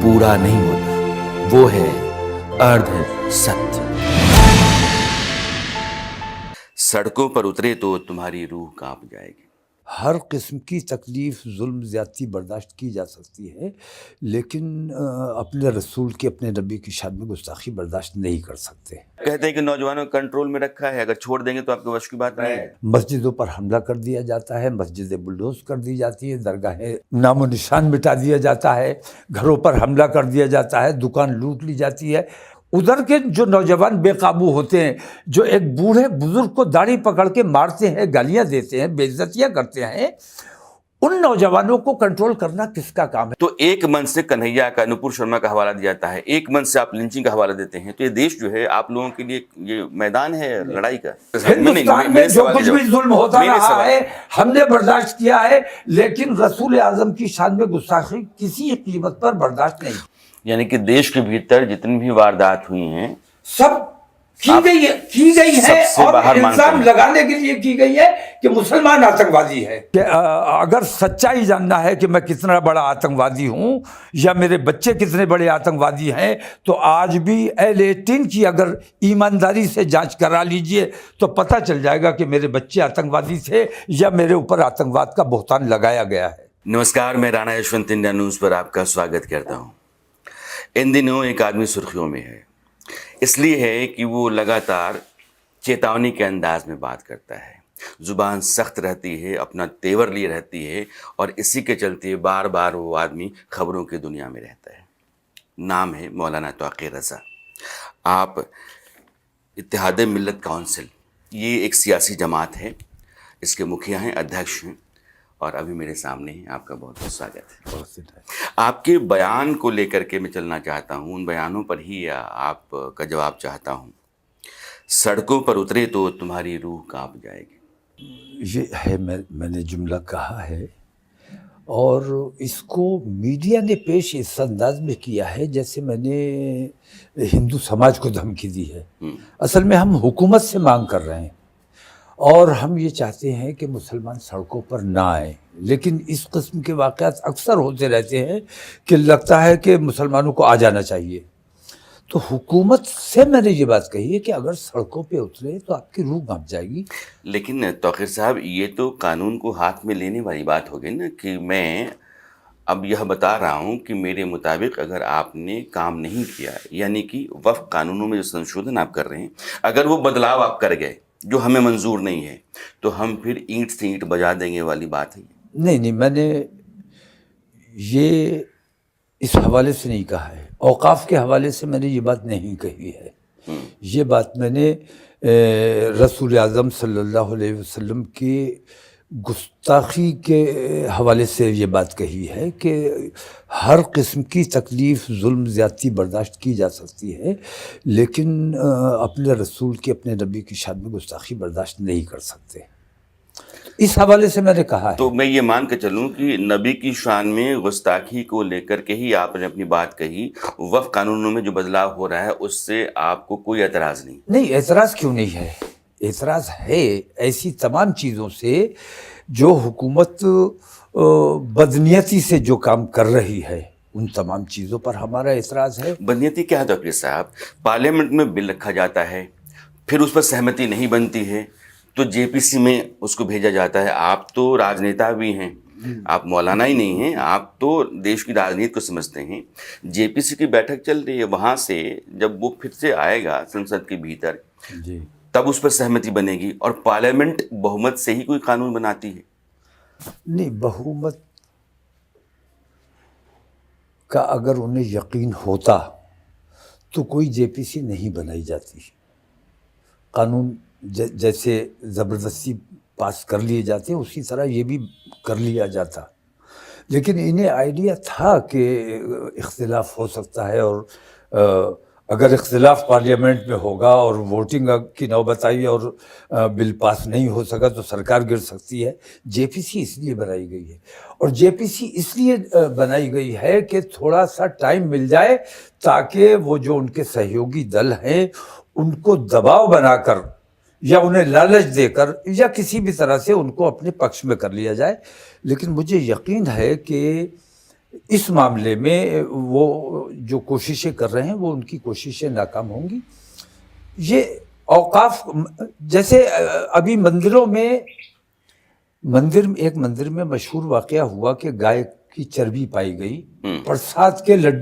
पूरा नहीं होता, वो है अर्ध सत्य। सड़कों पर उतरे तो तुम्हारी रूह कांप जाएगी। हर किस्म की तकलीफ़, जुल्म, ज़्यादती बर्दाश्त की जा सकती है, लेकिन अपने रसूल की, अपने नबी की शान में गुस्ताखी बर्दाश्त नहीं कर सकते। कहते हैं कि नौजवानों को कंट्रोल में रखा है, अगर छोड़ देंगे तो आपके वश की बात नहीं है। मस्जिदों पर हमला कर दिया जाता है, मस्जिदें बुलडोज कर दी जाती है, दरगाहें नामो निशान मिटा दिया जाता है, घरों पर हमला कर दिया जाता है, दुकान लूट ली जाती है। उधर के जो नौजवान बेकाबू होते हैं, जो एक बूढ़े बुजुर्ग को दाढ़ी पकड़ के मारते हैं, गालियां देते हैं, बेइज्जतियां करते हैं, उन नौजवानों को कंट्रोल करना किसका काम है? तो एक मन से कन्हैया का, नुपुर शर्मा का हवाला दिया जाता है, एक मन से आप लिंचिंग का हवाला देते हैं, तो ये देश जो है आप लोगों के लिए ये मैदान है लड़ाई का। हिंदुस्तान में जो कुछ भी जुल्म होता रहा है हमने बर्दाश्त किया है, लेकिन रसूल आजम की शान में गुस्ताखी किसी कीमत पर बर्दाश्त नहीं। यानी कि देश के भीतर जितनी भी वारदात हुई हैं सब की गई है और इल्जाम लगाने के लिए की गई है कि मुसलमान आतंकवादी है। अगर सच्चाई जानना है कि मैं कितना बड़ा आतंकवादी हूं या मेरे बच्चे कितने बड़े आतंकवादी हैं, तो आज भी L18 की अगर ईमानदारी से जांच करा लीजिए तो पता चल जाएगा कि मेरे बच्चे आतंकवादी थे या मेरे ऊपर आतंकवाद का बहतान लगाया गया है। नमस्कार, मैं राणा यशवंत इंडिया न्यूज़ पर आपका स्वागत करता हूं। इन दिनों एक आदमी सुर्खियों में है, इसलिए है कि वो लगातार चेतावनी के अंदाज में बात करता है, ज़ुबान सख्त रहती है, अपना तेवर लिए रहती है, और इसी के चलते बार बार वो आदमी खबरों की दुनिया में रहता है। नाम है मौलाना तौक़ीर रज़ा। आप इत्तेहाद मिल्लत काउंसिल, ये एक सियासी जमात है, इसके मुखिया हैं, अध्यक्ष हैं, और अभी मेरे सामने हैं। आपका बहुत बहुत स्वागत है। आपके बयान को लेकर के मैं चलना चाहता हूँ, उन बयानों पर ही आपका जवाब चाहता हूँ। सड़कों पर उतरे तो तुम्हारी रूह कांप जाएगी। ये है, मैंने जुमला कहा है, और इसको मीडिया ने पेश इस अंदाज में किया है जैसे मैंने हिंदू समाज को धमकी दी है। असल में हम हुकूमत से मांग कर रहे हैं और हम ये चाहते हैं कि मुसलमान सड़कों पर ना आए, लेकिन इस किस्म के वाक़यात अक्सर होते रहते हैं कि लगता है कि मुसलमानों को आ जाना चाहिए। तो हुकूमत से मैंने ये बात कही है कि अगर सड़कों पे उतरे तो आपकी रूह कांप जाएगी। लेकिन तौक़ीर साहब, ये तो कानून को हाथ में लेने वाली बात हो गई ना, कि मैं अब यह बता रहा हूँ कि मेरे मुताबिक अगर आपने काम नहीं किया, यानी कि वफ़्क़ कानूनों में जो संशोधन आप कर रहे हैं, अगर वो बदलाव आप कर गए जो हमें मंजूर नहीं है, तो हम फिर ईंट से ईंट बजा देंगे वाली बात है। नहीं, मैंने ये इस हवाले से नहीं कहा है, औकाफ के हवाले से मैंने ये बात नहीं कही है। ये बात मैंने रसूल आज़म सल्लल्लाहु अलैहि वसल्लम की गुस्ताखी के हवाले से ये बात कही है कि हर किस्म की तकलीफ़, जुल्म, ज़्यादती बर्दाश्त की जा सकती है, लेकिन अपने रसूल की, अपने नबी की शान में गुस्ताखी बर्दाश्त नहीं कर सकते। इस हवाले से मैंने कहा है। तो मैं ये मान के चलूँ कि नबी की शान में गुस्ताखी को लेकर के ही आपने अपनी बात कही, वफ़्क़ कानूनों में जो बदलाव हो रहा है उससे आपको कोई एतराज़ नहीं? नहीं, एतराज़ क्यों नहीं है? एतराज़ है ऐसी तमाम चीज़ों से जो हुकूमत बदनीयती से जो काम कर रही है, उन तमाम चीज़ों पर हमारा एतराज़ है। बदनीयती क्या है तौक़ीर साहब? पार्लियामेंट में बिल रखा जाता है, फिर उस पर सहमति नहीं बनती है तो JPC में उसको भेजा जाता है। आप तो राजनेता भी हैं, आप मौलाना ही नहीं हैं, आप तो देश की राजनीति को समझते हैं। JPC की बैठक चल रही है, वहाँ से जब वो फिर से आएगा संसद के भीतर जी, तब उस पर सहमति बनेगी, और पार्लियामेंट बहुमत से ही कोई कानून बनाती है। नहीं, बहुमत का अगर उन्हें यकीन होता तो कोई JPC नहीं बनाई जाती। कानून जैसे ज़बरदस्ती पास कर लिए जाते हैं, उसी तरह ये भी कर लिया जाता, लेकिन इन्हें आइडिया था कि इख्तिलाफ हो सकता है, और अगर इख्तिलाफ पार्लियामेंट में होगा और वोटिंग की नौबत आई और बिल पास नहीं हो सका तो सरकार गिर सकती है। JPC इसलिए बनाई गई है, और JPC इसलिए बनाई गई है कि थोड़ा सा टाइम मिल जाए ताकि वो जो उनके सहयोगी दल हैं उनको दबाव बनाकर या उन्हें लालच देकर या किसी भी तरह से उनको अपने पक्ष में कर लिया जाए। लेकिन मुझे यकीन है कि اس معاملے میں وہ جو کوششیں کر رہے ہیں وہ ان کی کوششیں ناکام ہوں گی. یہ اوقاف جیسے ابھی مندروں میں ایک مندر میں مشہور واقعہ ہوا کہ گائے کی چربی پائی گئی، پرساد کے لڈو